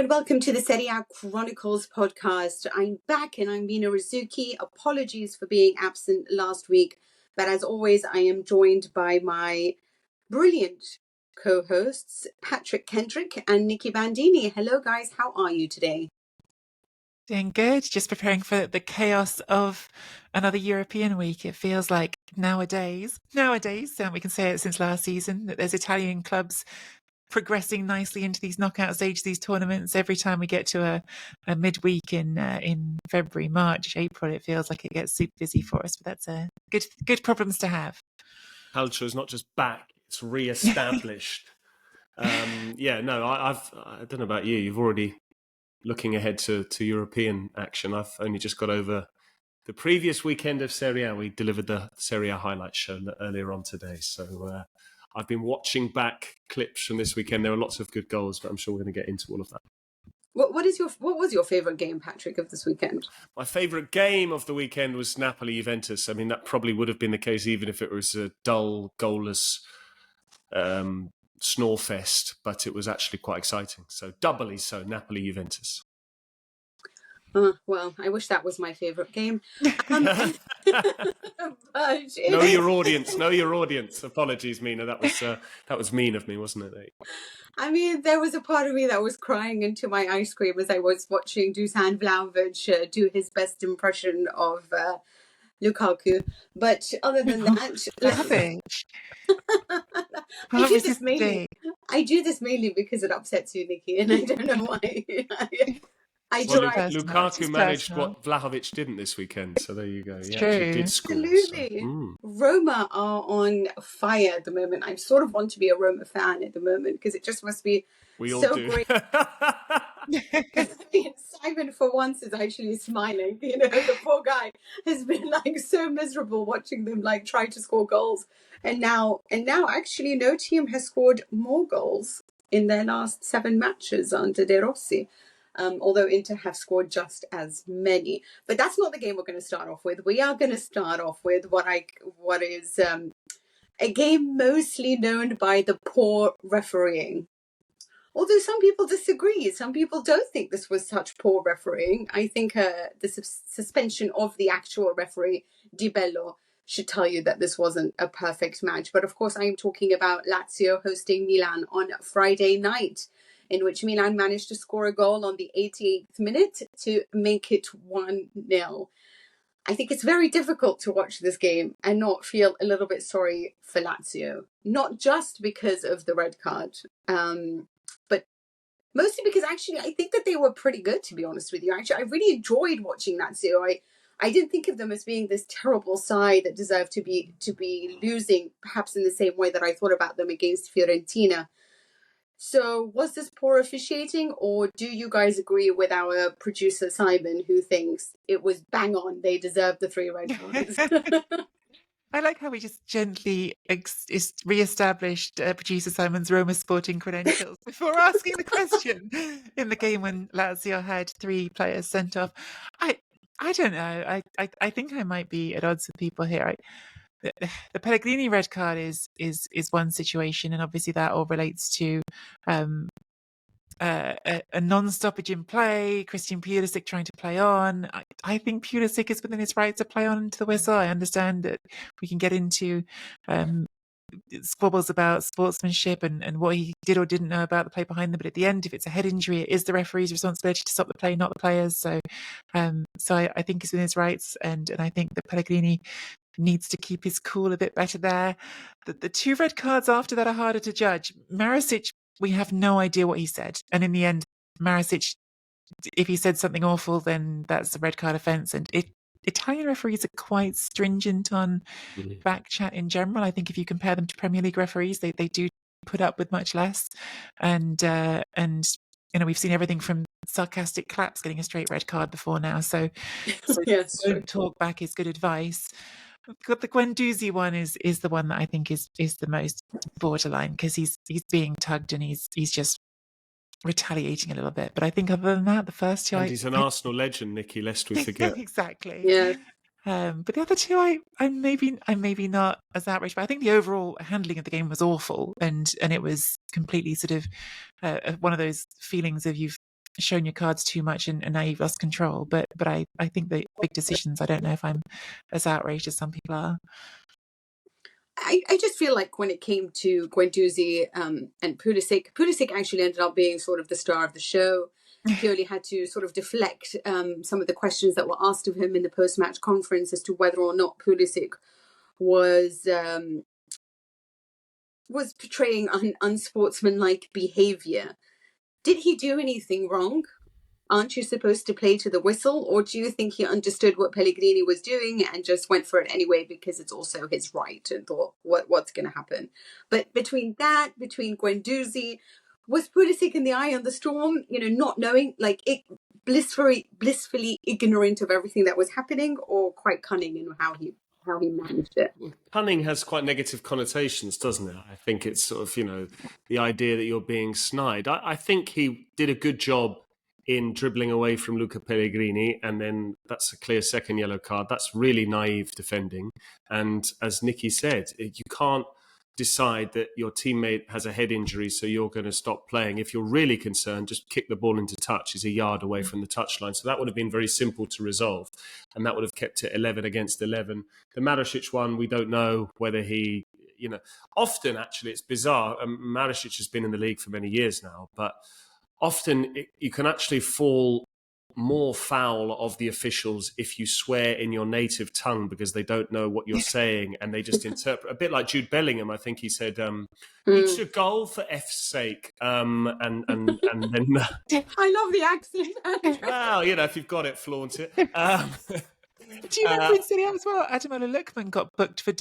and welcome to the Serie Chronicles podcast. I'm back and I'm Mina Rizuki. Apologies for being absent last week, but as always, I am joined by my brilliant co-hosts, Patrick Kendrick and Nikki Bandini. Hello, guys. How are you today? Doing good. Just preparing for the chaos of another European week. It feels like nowadays, we can say it since last season, that there's Italian clubs progressing nicely into these knockout stages, these tournaments. Every time we get to a midweek in February, March, April, it feels like it gets super busy for us. But that's a good problems to have. Culture is not just back; it's re-established. I don't know about you. You've already looking ahead to European action. I've only just got over the previous weekend of Serie A. We delivered the Serie A highlights show earlier on today, so. I've been watching back clips from this weekend. There are lots of good goals, but I'm sure we're going to get into all of that. What was your favourite game, Patrick, of this weekend? My favourite game of the weekend was Napoli Juventus. I mean, that probably would have been the case even if it was a dull, goalless snore fest, but it was actually quite exciting. So doubly so, Napoli Juventus. Well, I wish that was my favourite game. Know your audience. Apologies, Mina. That was mean of me, wasn't it? I mean, there was a part of me that was crying into my ice cream as I was watching Dusan Vlahovic do his best impression of Lukaku. But other than that, I do this mainly because it upsets you, Nikki, and I don't know why. Lukaku managed what Vlahovic didn't this weekend, so there you go. He actually did score. Absolutely. So. Roma are on fire at the moment. I sort of want to be a Roma fan at the moment because it just must be great. Simon, for once, is actually smiling. You know, the poor guy has been so miserable watching them try to score goals, and now actually no team has scored more goals in their last 7 matches under De Rossi. Although Inter have scored just as many. But that's not the game we're going to start off with. We are going to start off with what is a game mostly known by the poor refereeing. Although some people disagree. Some people don't think this was such poor refereeing. I think the suspension of the actual referee, Dybala, should tell you that this wasn't a perfect match. But of course, I am talking about Lazio hosting Milan on Friday night, in which Milan managed to score a goal on the 88th minute to make it 1-0. I think it's very difficult to watch this game and not feel a little bit sorry for Lazio. Not just because of the red card, but mostly because actually I think that they were pretty good, to be honest with you. Actually, I really enjoyed watching Lazio. I didn't think of them as being this terrible side that deserved to be losing, perhaps in the same way that I thought about them against Fiorentina. So was this poor officiating, or do you guys agree with our producer Simon, who thinks it was bang on? They deserved the 3 red cards. I like how we just gently re-established producer Simon's Roma sporting credentials before asking the question in the game when Lazio had 3 players sent off. I don't know. I think I might be at odds with people here. The Pellegrini red card is one situation, and obviously that all relates to a non-stoppage in play. Christian Pulisic trying to play on. I think Pulisic is within his right to play on to the whistle. I understand that we can get into squabbles about sportsmanship and what he did or didn't know about the play behind them, but at the end, if it's a head injury, it is the referee's responsibility to stop the play, not the players. So I think he's within his rights, and I think that Pellegrini needs to keep his cool a bit better there. The 2 red cards after that are harder to judge. Marasic, we have no idea what he said, and in the end, Marasic, if he said something awful, then that's a red card offence. And Italian referees are quite stringent on back chat in general. I think if you compare them to Premier League referees, they do put up with much less. And we've seen everything from sarcastic claps getting a straight red card before now. So don't talk back is good advice. The Guendouzi one is the one that I think is the most borderline, because he's being tugged and he's just retaliating a little bit. But I think other than that, the first 2, and he's an Arsenal legend, Nikki, lest we forget. Exactly. Yeah. But the other 2, I'm maybe not as outraged. But I think the overall handling of the game was awful, and it was completely sort of one of those feelings of you've shown your cards too much and now you've lost control. But I think the big decisions, I don't know if I'm as outraged as some people are. I just feel like when it came to Guendouzi and Pulisic actually ended up being sort of the star of the show. He only had to sort of deflect some of the questions that were asked of him in the post-match conference as to whether or not Pulisic was portraying unsportsmanlike behaviour. Did he do anything wrong? Aren't you supposed to play to the whistle? Or do you think he understood what Pellegrini was doing and just went for it anyway because it's also his right and thought, what's going to happen? But between Guendouzi, was Pulisic in the eye of the storm, not knowing, blissfully ignorant of everything that was happening, or quite cunning in how he managed it? Cunning has quite negative connotations, doesn't it? I think it's sort of, the idea that you're being snide. I think he did a good job in dribbling away from Luca Pellegrini, and then that's a clear second yellow card. That's really naive defending. And as Nikki said, you can't decide that your teammate has a head injury, so you're going to stop playing. If you're really concerned, just kick the ball into touch. He's a yard away from the touchline. So that would have been very simple to resolve, and that would have kept it 11 against 11. The Marušić one, we don't know whether he, often actually it's bizarre. Marušić has been in the league for many years now, but often you can actually fall more foul of the officials if you swear in your native tongue because they don't know what you're saying and they just interpret. A bit like Jude Bellingham, I think he said, "It's a goal for F's sake," and then I love the accent. well, if you've got it, flaunt it. Do you remember in Serie A as well? Ademola Lookman got booked for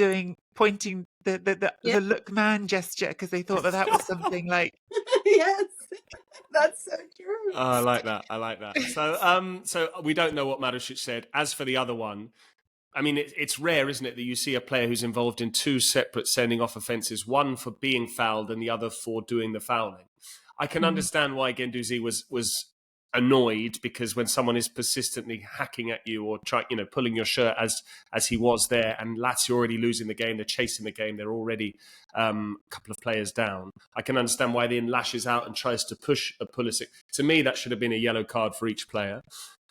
pointing the look man gesture because they thought that was something like. Yes. That's so true. I like that. So we don't know what Marušić said. As for the other one, I mean, it's rare, isn't it, that you see a player who's involved in two separate sending off offences, one for being fouled and the other for doing the fouling. I can understand why Guendouzi was annoyed, because when someone is persistently hacking at you or pulling your shirt as he was there, and Lazio already losing the game, they're chasing the game, they're already a couple of players down. I can understand why he then lashes out and tries to push a Pulisic. To me, that should have been a yellow card for each player.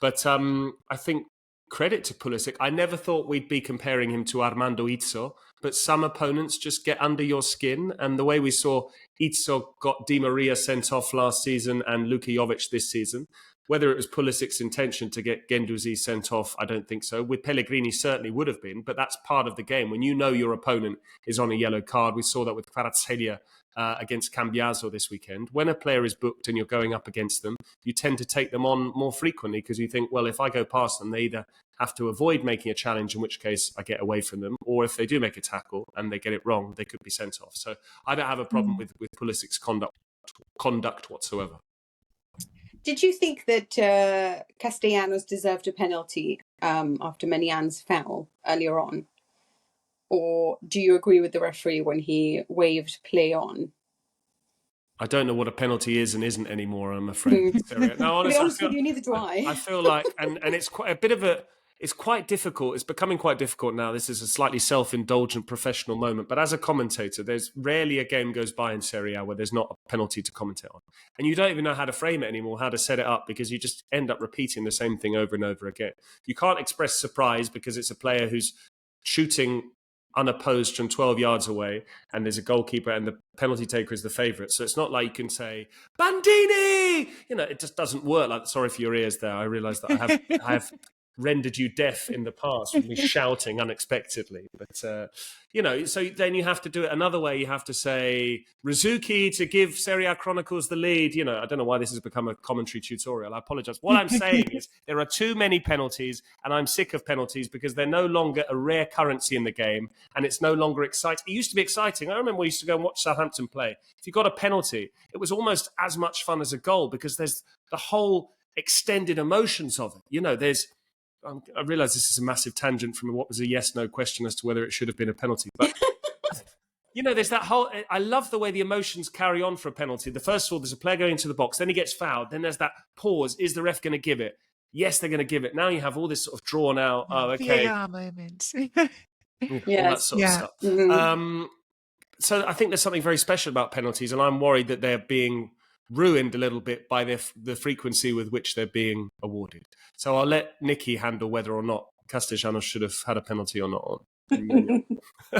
But I think credit to Pulisic. I never thought we'd be comparing him to Armando Izzo, but some opponents just get under your skin. And the way we saw Izzo got Di Maria sent off last season and Luka Jovic this season, whether it was Pulisic's intention to get Guendouzi sent off, I don't think so. With Pellegrini, certainly would have been, but that's part of the game. When you know your opponent is on a yellow card, we saw that with Kvaratskhelia against Cambiaso this weekend. When a player is booked and you're going up against them, you tend to take them on more frequently because you think, well, if I go past them, they either have to avoid making a challenge, in which case I get away from them, or if they do make a tackle and they get it wrong, they could be sent off. So I don't have a problem with Pulisic's conduct whatsoever. Did you think that Castellanos deserved a penalty after Manian's foul earlier on? Or do you agree with the referee when he waved play on? I don't know what a penalty is and isn't anymore, I'm afraid. No, honestly, neither do I. I feel like, and it's quite a bit of it's quite difficult. It's becoming quite difficult now. This is a slightly self-indulgent professional moment. But as a commentator, there's rarely a game goes by in Serie A where there's not a penalty to commentate on. And you don't even know how to frame it anymore, how to set it up, because you just end up repeating the same thing over and over again. You can't express surprise because it's a player who's shooting unopposed from 12 yards away and there's a goalkeeper and the penalty taker is the favourite. So it's not like you can say, Bandini! It just doesn't work. Like, sorry for your ears there. I realise that I have rendered you deaf in the past with me shouting unexpectedly. But, so then you have to do it another way. You have to say, Rizuki to give Serie A Chronicles the lead. I don't know why this has become a commentary tutorial. I apologise. What I'm saying is there are too many penalties and I'm sick of penalties because they're no longer a rare currency in the game and it's no longer exciting. It used to be exciting. I remember we used to go and watch Southampton play. If you got a penalty, it was almost as much fun as a goal because there's the whole extended emotions of it. I realise this is a massive tangent from what was a yes/no question as to whether it should have been a penalty. But, there's that whole... I love the way the emotions carry on for a penalty. First of all, there's a player going into the box, then he gets fouled, then there's that pause. Is the ref going to give it? Yes, they're going to give it. Now you have all this sort of drawn out, okay. VAR moment. All that sort of stuff. Mm-hmm. So I think there's something very special about penalties, and I'm worried that they're being ruined a little bit by the frequency with which they're being awarded. So I'll let Nikki handle whether or not Castellanos should have had a penalty or not on.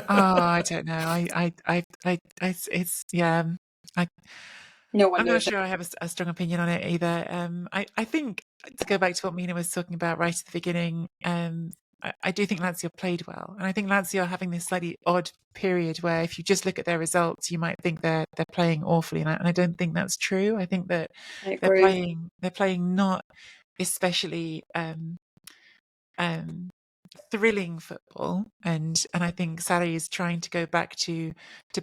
I don't know. It's yeah. No one I'm knows. not sure I have a strong opinion on it either. I think, to go back to what Mina was talking about right at the beginning, I do think Lazio played well, and I think Lazio are having this slightly odd period where, if you just look at their results, you might think they're playing awfully, and I don't think that's true. I think that I they're agree. playing not especially thrilling football, and I think Sarri is trying to go back to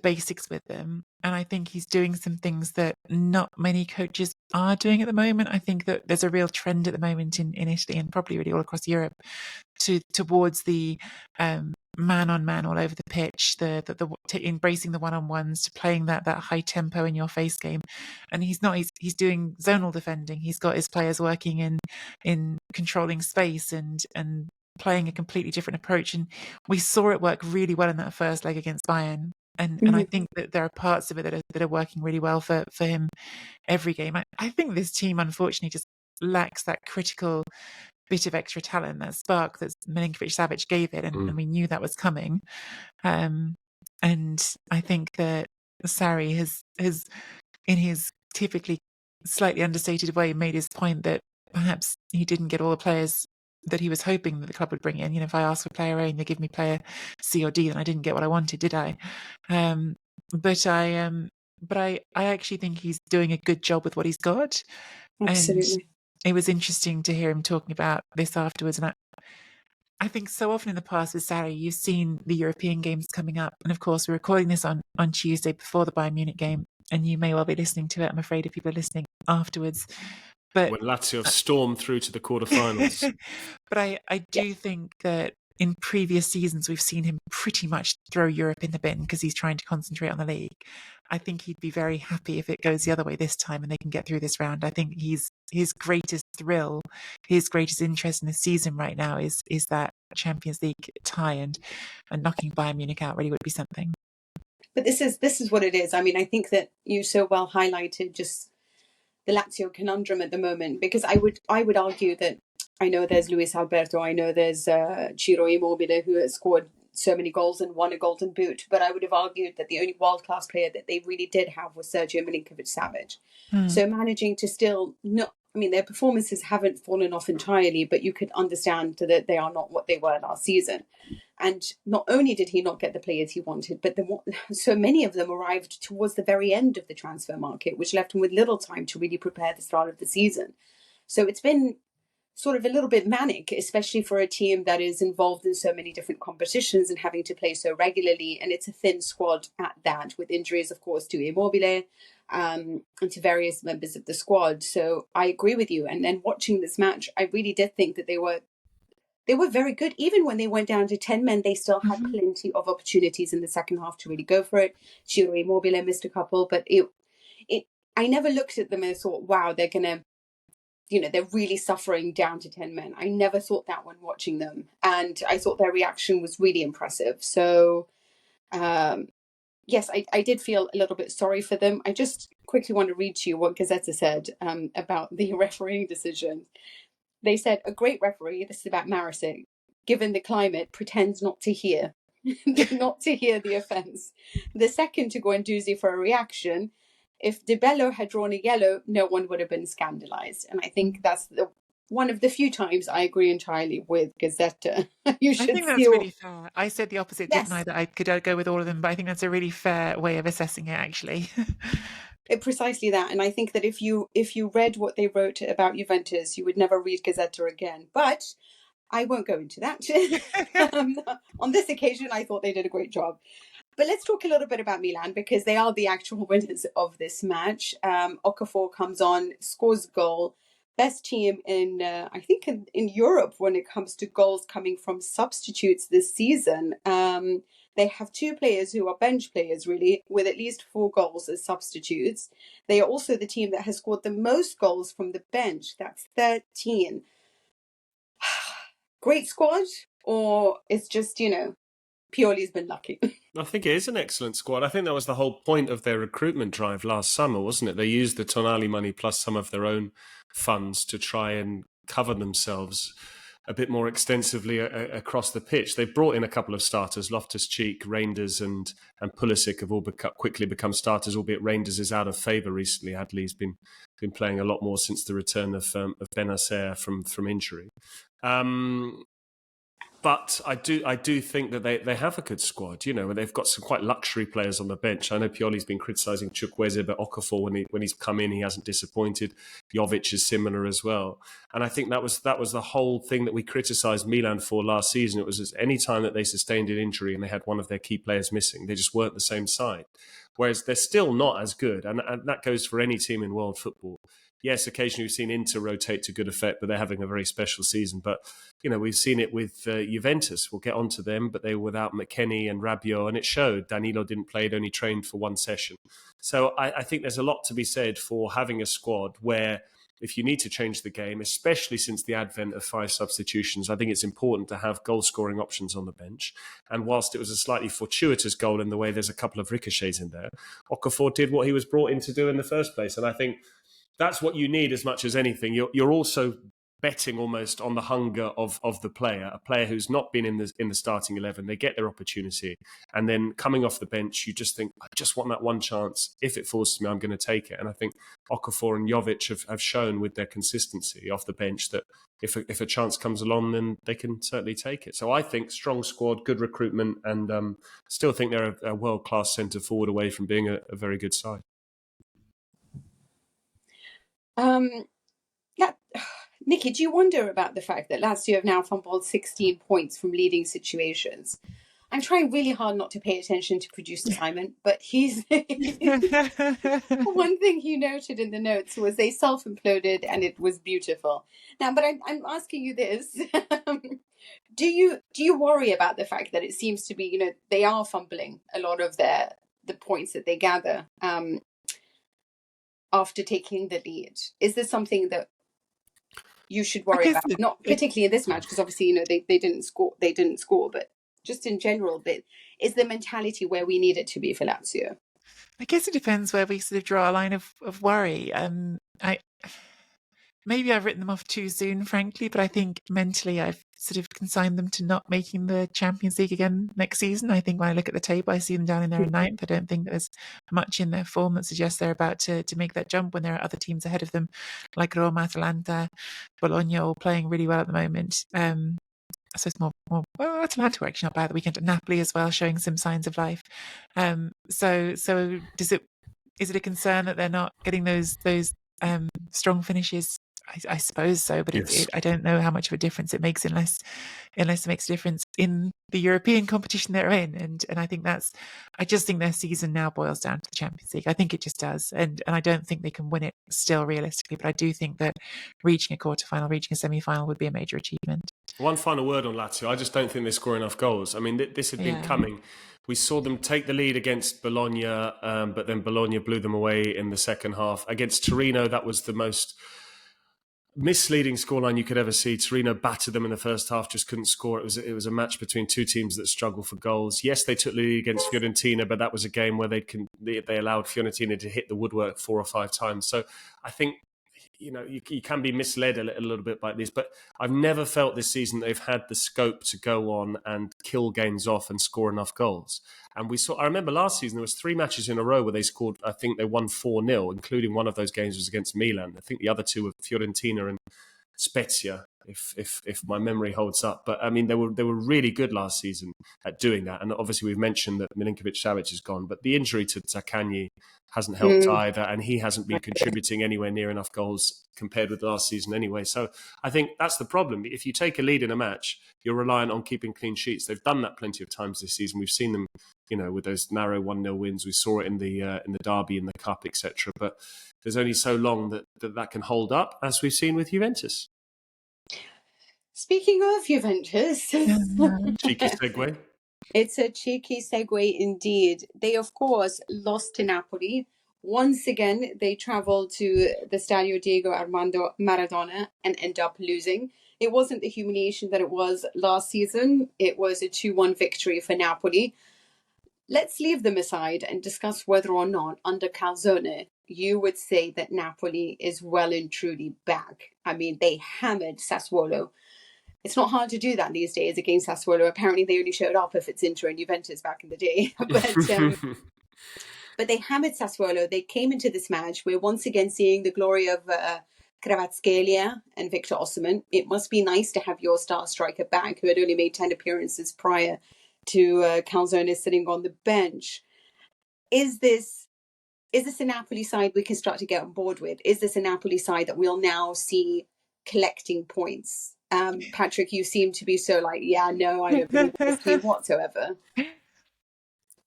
basics with them, and I think he's doing some things that not many coaches are doing at the moment. I think that there's a real trend at the moment in Italy, and probably really all across Europe, towards the man on man all over the pitch, to embracing the one-on-ones, to playing that high tempo in your face game. And he's doing zonal defending. He's got his players working in controlling space and playing a completely different approach, and we saw it work really well in that first leg against Bayern. And I think that there are parts of it that are working really well for him every game. I think this team, unfortunately, just lacks that critical bit of extra talent, that spark that Milinkovic-Savic gave it, and we knew that was coming. And I think that Sarri has, in his typically slightly understated way, made his point that perhaps he didn't get all the players that he was hoping that the club would bring in. If I asked for player A and they give me player C or D, then I didn't get what I wanted, did I? But I actually think he's doing a good job with what he's got. Absolutely. And it was interesting to hear him talking about this afterwards. And I think so often in the past with Sarri, you've seen the European games coming up. And of course, we're recording this on Tuesday before the Bayern Munich game. And you may well be listening to it, I'm afraid, if people are listening afterwards. But when Lazio stormed through to the quarterfinals. But I do think that in previous seasons, we've seen him pretty much throw Europe in the bin because he's trying to concentrate on the league. I think he'd be very happy if it goes the other way this time and they can get through this round. I think his greatest thrill, his greatest interest in the season right now is that Champions League tie, and knocking Bayern Munich out really would be something. But this is what it is. I mean, I think that you so well highlighted just the Lazio conundrum at the moment, because I would argue that, I know there's Luis Alberto, I know there's Ciro Immobile, who has scored so many goals and won a Golden Boot, but I would have argued that the only world-class player that they really did have was Sergio Milinkovic-Savic. So managing to still not, I mean, their performances haven't fallen off entirely, but you could understand that they are not what they were last season. And not only did he not get the players he wanted, but so many of them arrived towards the very end of the transfer market, which left him with little time to really prepare the start of the season. So it's been sort of a little bit manic, especially for a team that is involved in so many different competitions and having to play so regularly. And it's a thin squad at that, with injuries, of course, to Immobile and to various members of the squad. So I agree with you. And then watching this match, I really did think that they were very good. Even when they went down to 10 men, they still had plenty of opportunities in the second half to really go for it. Ciro Immobile missed a couple, but I never looked at them and thought, wow, they're going to, they're really suffering down to 10 men. I never thought that when watching them. And I thought their reaction was really impressive. So, yes, I did feel a little bit sorry for them. I just quickly want to read to you what Gazzetta said about the refereeing decision. They said, a great referee, this is about Marisic, given the climate, pretends not to hear the offence. The second to Guendouzi for a reaction. If De Bello had drawn a yellow, no one would have been scandalised. And I think that's one of the few times I agree entirely with Gazzetta. I think that's really fair. I said the opposite, didn't I? That I could go with all of them, but I think that's a really fair way of assessing it, actually. Precisely that. And I think that if you read what they wrote about Juventus, you would never read Gazzetta again. But I won't go into that. On this occasion, I thought they did a great job. But let's talk a little bit about Milan, because they are the actual winners of this match. Okafor comes on, scores a goal. Best team in, I think, in Europe when it comes to goals coming from substitutes this season. They have two players who are bench players, really, with at least 4 goals as substitutes. They are also the team that has scored the most goals from the bench. That's 13. Great squad, or it's just, Pioli's been lucky. I think it is an excellent squad. I think that was the whole point of their recruitment drive last summer, wasn't it? They used the Tonali money plus some of their own funds to try and cover themselves a bit more extensively across the pitch. They brought in a couple of starters, Loftus-Cheek, Reinders and Pulisic have all quickly become starters, albeit Reinders is out of favour recently. Adley's been playing a lot more since the return of Benacer from injury. But I do think that they have a good squad. You know, they've got some quite luxury players on the bench. I know Pioli's been criticising Chukwueze, but Okafor, when he's come in, he hasn't disappointed. Jovic is similar as well. And I think that was the whole thing that we criticised Milan for last season. It was any time that they sustained an injury and they had one of their key players missing, they just weren't the same side. Whereas they're still not as good. And that goes for any team in world football. Yes, occasionally we've seen Inter rotate to good effect, but they're having a very special season. But, you know, we've seen it with Juventus. We'll get onto them, but they were without McKennie and Rabiot, and it showed. Danilo didn't play, only trained for one session. So I think there's a lot to be said for having a squad where if you need to change the game, especially since the advent of 5 substitutions, I think it's important to have goal-scoring options on the bench. And whilst it was a slightly fortuitous goal in the way there's a couple of ricochets in there, Okafor did what he was brought in to do in the first place. And I think that's what you need as much as anything. You're also betting almost on the hunger of the player, a player who's not been in the starting 11. They get their opportunity, and then coming off the bench, you just think, I just want that one chance. If it falls to me, I'm going to take it. And I think Okafor and Jovic have shown with their consistency off the bench that if a chance comes along, then they can certainly take it. So I think strong squad, good recruitment, and still think they're a world-class centre forward away from being a very good side. Nikki, do you wonder about the fact that Lazio have now fumbled 16 points from leading situations? I'm trying really hard not to pay attention to producer Simon, but he's one thing he noted in the notes was they self-imploded and it was beautiful. Now, but I'm asking you this: do you worry about the fact that it seems to be, you know, they are fumbling a lot of the points that they gather after taking the lead? Is this something that you should worry about? Not particularly in this match, because obviously, you know, they didn't score, but just in general, is the mentality where we need it to be for Lazio? I guess it depends where we sort of draw a line of worry. Maybe I've written them off too soon, frankly, but I think mentally I've sort of consigned them to not making the Champions League again next season. I think when I look at the table, I see them down in there in 9th. I don't think there's much in their form that suggests they're about to make that jump when there are other teams ahead of them, like Roma, Atalanta, Bologna, all playing really well at the moment. So it's more well, Atalanta were actually not bad at the weekend. Napoli as well, showing some signs of life. So is it a concern that they're not getting those strong finishes? I suppose so, but yes. I don't know how much of a difference it makes unless it makes a difference in the European competition they're in. And I think I just think their season now boils down to the Champions League. I think it just does. And I don't think they can win it still realistically, but I do think that reaching a quarterfinal, reaching a semi-final would be a major achievement. One final word on Lazio. I just don't think they score enough goals. I mean, this had been coming. We saw them take the lead against Bologna, but then Bologna blew them away in the second half. Against Torino, that was the most misleading scoreline you could ever see. Torino battered them in the first half, just couldn't score. It was a match between two teams that struggle for goals. Yes, they took the lead against Fiorentina, but that was a game where they allowed Fiorentina to hit the woodwork 4 or 5 times. So I think, you know, you can be misled a little bit by this, but I've never felt this season they've had the scope to go on and kill games off and score enough goals. And I remember last season there was 3 matches in a row where they scored. I think they won 4-0, including one of those games was against Milan. I think the other 2 were Fiorentina and Spezia, if my memory holds up. But I mean, they were really good last season at doing that. And obviously we've mentioned that Milinkovic-Savic is gone, but the injury to Zaccagni hasn't helped either, and he hasn't been contributing anywhere near enough goals compared with last season anyway. So I think that's the problem. If you take a lead in a match, you're reliant on keeping clean sheets. They've done that plenty of times this season. We've seen them, you know, with those narrow 1-0 wins. We saw it in the derby, in the cup, etc. But there's only so long that can hold up, as we've seen with Juventus. Speaking of Juventus, cheeky segue. It's a cheeky segue indeed. They, of course, lost to Napoli. Once again, they traveled to the Stadio Diego Armando Maradona and end up losing. It wasn't the humiliation that it was last season. It was a 2-1 victory for Napoli. Let's leave them aside and discuss whether or not under Calzone you would say that Napoli is well and truly back. I mean, they hammered Sassuolo. It's not hard to do that these days against Sassuolo. Apparently they only showed up if it's Inter and Juventus back in the day. But they hammered Sassuolo. They came into this match. We're once again seeing the glory of Kvaratskhelia and Victor Osimhen. It must be nice to have your star striker back, who had only made 10 appearances prior to Calzone sitting on the bench. Is this a Napoli side we can start to get on board with? Is this a Napoli side that we'll now see collecting points? Patrick, you seem to be so like, yeah, no, I don't believe this team whatsoever.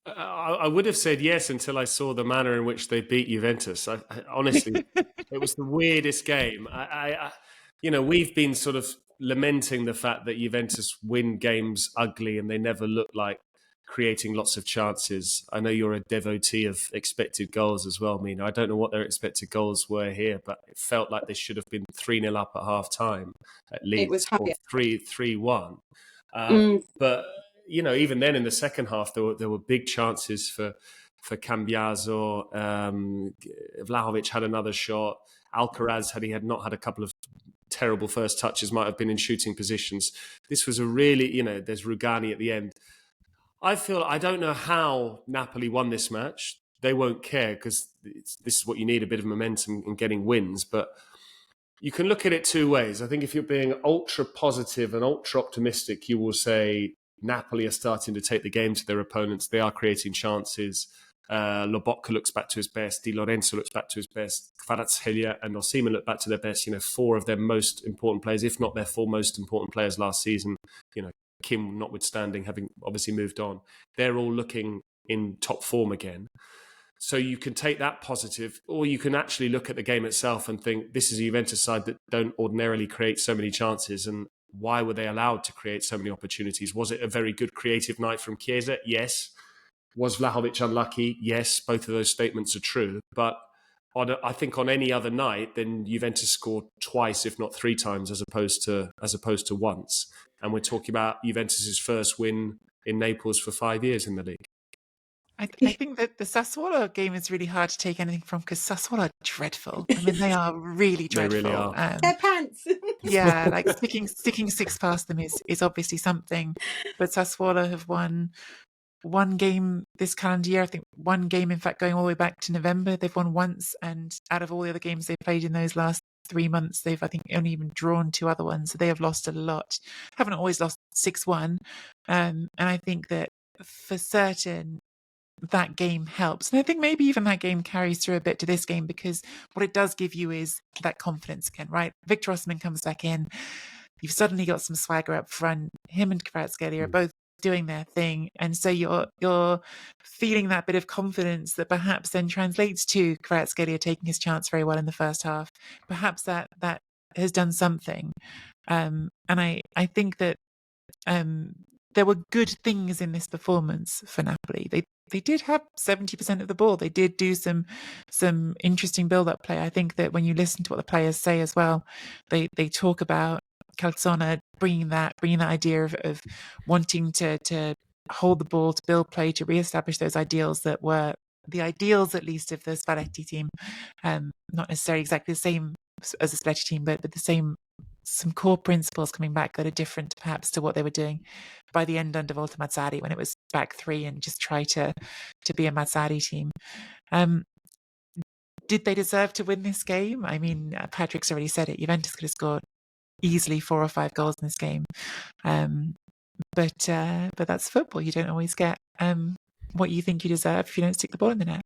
I would have said yes until I saw the manner in which they beat Juventus. Honestly, it was the weirdest game. We've been sort of lamenting the fact that Juventus win games ugly and they never look like creating lots of chances. I know you're a devotee of expected goals as well, Mina. I don't know what their expected goals were here, but it felt like they should have been 3-0 up at half time at least, It was or 3-1. But even then in the second half, there were big chances for Cambiaso. Vlahovic had another shot. Alcaraz, had he not had a couple of terrible first touches, might have been in shooting positions. This was a really, there's Rugani at the end. I don't know how Napoli won this match. They won't care because this is what you need, a bit of momentum in getting wins. But you can look at it two ways. I think if you're being ultra positive and ultra optimistic, you will say Napoli are starting to take the game to their opponents. They are creating chances. Lobotka looks back to his best. Di Lorenzo looks back to his best. Kvaratskhelia and Osimhen look back to their best. Four of their most important players, if not their four most important players last season, Kim notwithstanding, having obviously moved on, they're all looking in top form again. So you can take that positive, or you can actually look at the game itself and think this is a Juventus side that don't ordinarily create so many chances. And why were they allowed to create so many opportunities? Was it a very good creative night from Chiesa? Yes. Was Vlahovic unlucky? Yes. Both of those statements are true. But I think on any other night, then Juventus scored twice, if not three times, as opposed to once. And we're talking about Juventus's first win in Naples for 5 years in the league. I think that the Sassuolo game is really hard to take anything from because Sassuolo are dreadful. I mean, they are really dreadful. They really are. Their pants. Yeah, like sticking six past them is obviously something. But Sassuolo have won one game this calendar year. I think one game, in fact, going all the way back to November. They've won once, and out of all the other games they've played in those last 3 months, they've, I think, only even drawn 2 other ones. So they have lost a lot. Haven't always lost 6-1. And I think that for certain, that game helps. And I think maybe even that game carries through a bit to this game, because what it does give you is that confidence again, right? Victor Osimhen comes back in. You've suddenly got some swagger up front. Him and Kvaratskhelia are both doing their thing. And so you're feeling that bit of confidence that perhaps then translates to Kvaratskhelia taking his chance very well in the first half. Perhaps that has done something. And I think that there were good things in this performance for Napoli. They did have 70% of the ball. They did do some interesting build-up play. I think that when you listen to what the players say as well, they talk about Calzone bringing that idea of wanting to hold the ball, to build play, to reestablish those ideals that were the ideals, at least, of the Spalletti team. Not necessarily exactly the same as the Spalletti team, but the same, some core principles coming back that are different perhaps to what they were doing by the end under Volta Mazzarri, when it was back three and just try to be a Mazzarri team. Did they deserve to win this game? I mean, Patrick's already said it. Juventus could have scored easily 4 or 5 goals in this game. But that's football. You don't always get what you think you deserve if you don't stick the ball in the net.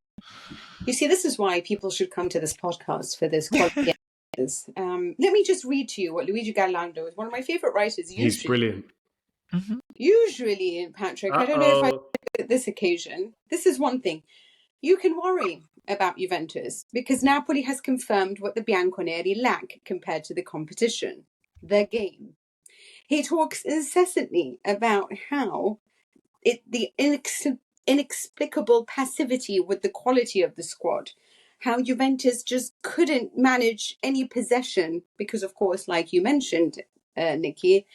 You see, this is why people should come to this podcast for this quality. Let me just read to you what Luigi Gallardo is one of my favorite writers. He's brilliant. Mm-hmm. Usually, Patrick, I don't know if I do at this occasion. This is one thing. You can worry about Juventus because Napoli has confirmed what the bianconeri lack compared to the competition, their game. He talks incessantly about how the inexplicable passivity with the quality of the squad, how Juventus just couldn't manage any possession because, of course, like you mentioned, Nikki,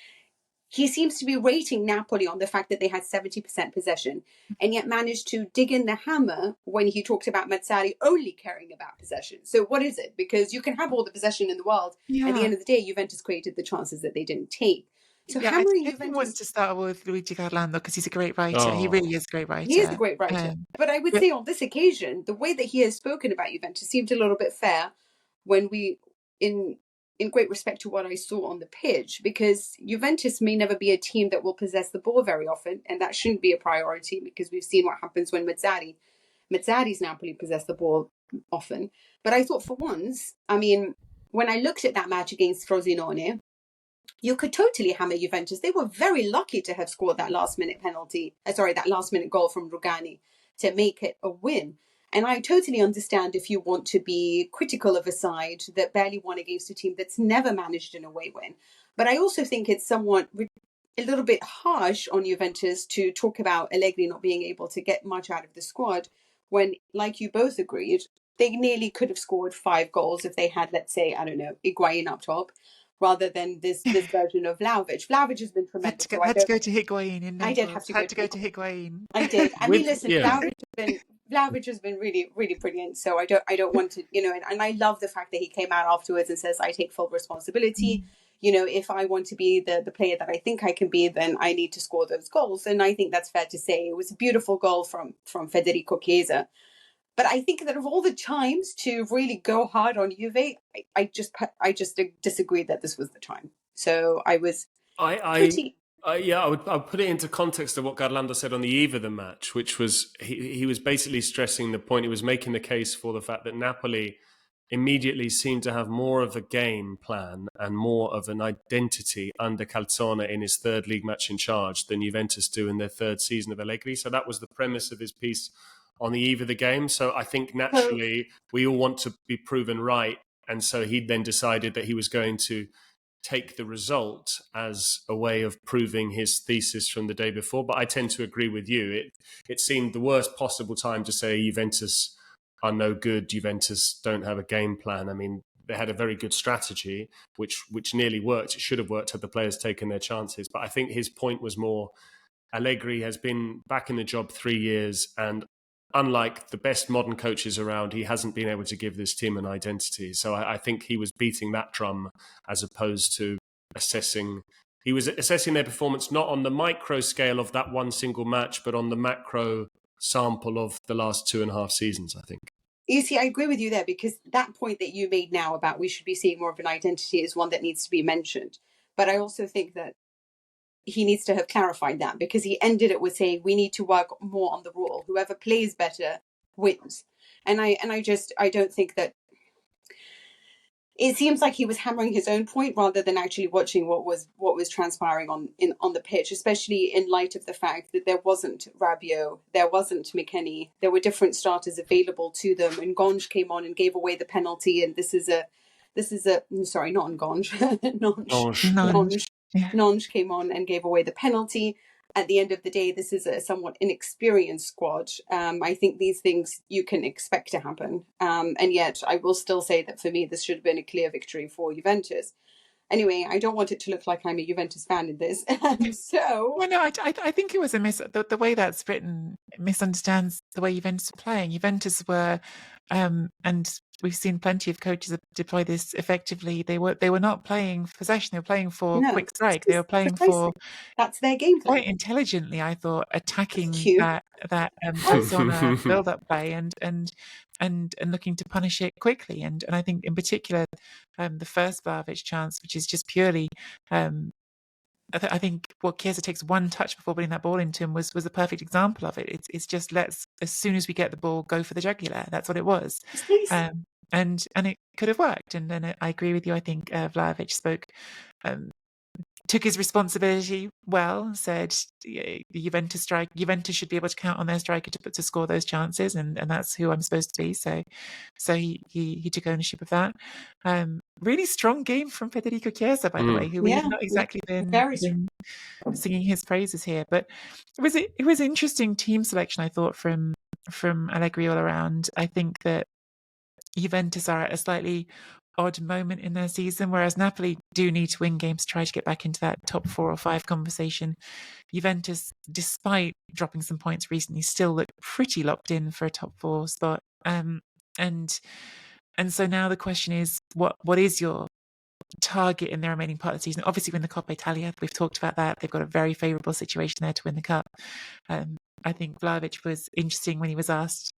he seems to be rating Napoli on the fact that they had 70% possession and yet managed to dig in the hammer when he talked about Mazzarri only caring about possession. So what is it? Because you can have all the possession in the world. Yeah. At the end of the day, Juventus created the chances that they didn't take. So Yeah, hammering I definitely want Juventus... to start with Luigi Garlando because he's a great writer. He really is a great writer. He is a great writer. But I would say on this occasion, the way that he has spoken about Juventus seemed a little bit fair when we, in great respect to what I saw on the pitch, because Juventus may never be a team that will possess the ball very often, and that shouldn't be a priority because we've seen what happens when Mazzarri's Napoli possess the ball often. But I thought for once, I mean, when I looked at that match against Frosinone, you could totally hammer Juventus. They were very lucky to have scored that last minute goal from Rugani to make it a win. And I totally understand if you want to be critical of a side that barely won against a team that's never managed an away win. But I also think it's somewhat a little bit harsh on Juventus to talk about Allegri not being able to get much out of the squad when, like you both agreed, they nearly could have scored 5 goals if they had, let's say, I don't know, Higuain up top, rather than this version of Vlahovic. Vlahovic has been tremendous. Had to go to Higuain in Naples. I did have to go to Higuain. I did. I mean, listen, Vlahovic has been really, really brilliant. So I don't want to, and I love the fact that he came out afterwards and says, I take full responsibility. If I want to be the player that I think I can be, then I need to score those goals. And I think that's fair to say. It was a beautiful goal from Federico Chiesa. But I think that of all the times to really go hard on Juve, I just disagree that this was the time. So I was pretty... I would put it into context of what Garlando said on the eve of the match, which was he was basically stressing the point. He was making the case for the fact that Napoli immediately seemed to have more of a game plan and more of an identity under Calzone in his 3rd league match in charge than Juventus do in their 3rd season of Allegri. So that was the premise of his piece on the eve of the game. So I think naturally we all want to be proven right. And so he then decided that he was going to take the result as a way of proving his thesis from the day before. But I tend to agree with you. It seemed the worst possible time to say Juventus are no good, Juventus don't have a game plan. I mean, they had a very good strategy, which nearly worked. It should have worked had the players taken their chances. But I think his point was more, Allegri has been back in the job 3 years, and unlike the best modern coaches around, he hasn't been able to give this team an identity. So I think he was beating that drum as opposed to assessing. He was assessing their performance not on the micro scale of that one single match, but on the macro sample of the last 2.5 seasons, I think. You see, I agree with you there, because that point that you made now about we should be seeing more of an identity is one that needs to be mentioned. But I also think that he needs to have clarified that, because he ended it with saying we need to work more on the rule. Whoever plays better wins. And I don't think that... It seems like he was hammering his own point rather than actually watching what was transpiring on the pitch, especially in light of the fact that there wasn't Rabiot, there wasn't McKennie, there were different starters available to them, and Gonge came on and gave away the penalty. And this is a sorry, not Gonge, Nonge came on and gave away the penalty. At the end of the day, this is a somewhat inexperienced squad. I think these things you can expect to happen. And yet I will still say that for me, this should have been a clear victory for Juventus. Anyway, I don't want it to look like I'm a Juventus fan in this. So... Well, no, I think it was the way that's written misunderstands the way Juventus are playing. Juventus were, and we've seen plenty of coaches deploy this effectively. They were not playing for possession. They were playing for quick strike. They were playing for... That's their game plan. Quite intelligently, I thought, attacking that Persona build-up play and looking to punish it quickly. And I think in particular, the first Vlahovic chance, which is just purely, I think what Chiesa takes one touch before putting that ball into him was a perfect example of it. It's just as soon as we get the ball, go for the jugular. That's what it was. And it could have worked. And then I agree with you. I think Vlahovic spoke... took his responsibility well, said the Juventus should be able to count on their striker to score those chances, and that's who I'm supposed to be. So he took ownership of that. Really strong game from Federico Chiesa, by the way, who we have not exactly been singing his praises here. But it was interesting team selection, I thought, from Allegri all around. I think that Juventus are at a slightly odd moment in their season, whereas Napoli do need to win games to try to get back into that top 4 or 5 conversation. Juventus, despite dropping some points recently, still look pretty locked in for a top 4 spot. And so now the question is, what is your target in the remaining part of the season? Obviously win the Coppa Italia, we've talked about that. They've got a very favourable situation there to win the cup. I think Vlahovic was interesting when he was asked,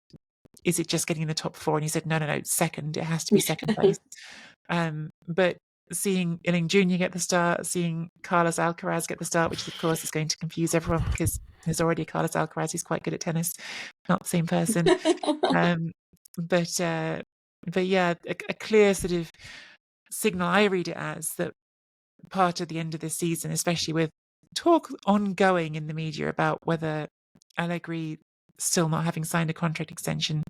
is it just getting in the top 4? And he said, no, second. It has to be second place. But seeing Illing Jr. get the start, seeing Carlos Alcaraz get the start, which of course is going to confuse everyone because there's already a Carlos Alcaraz who's quite good at tennis, not the same person. But yeah, a clear sort of signal, I read it as, that part of the end of this season, especially with talk ongoing in the media about whether Allegri still not having signed a contract extension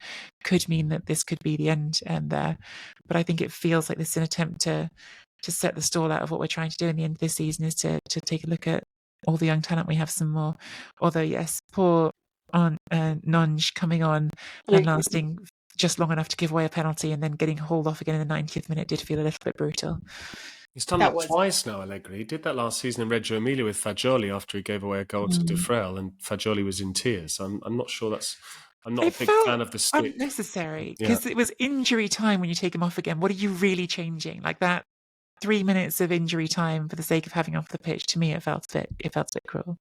could mean that this could be the end there. But I think it feels like this is an attempt to set the stall out of what we're trying to do in the end of this season, is to take a look at all the young talent we have some more. Although, yes, poor Nonge coming on and lasting just long enough to give away a penalty and then getting hauled off again in the 90th minute did feel a little bit brutal. He's done that twice now, Allegri. He did that last season in Reggio Emilia with Fagioli after he gave away a goal to De Frel, and Fagioli was in tears. I'm not sure I'm not a big fan of the stick. Unnecessary, because it was injury time when you take him off again. What are you really changing? Like that 3 minutes of injury time for the sake of having off the pitch, to me it felt a bit cruel.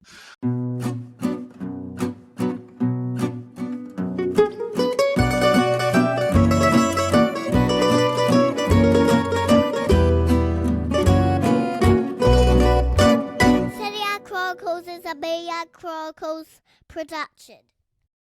Serie Chronicles is a Media Chronicles production.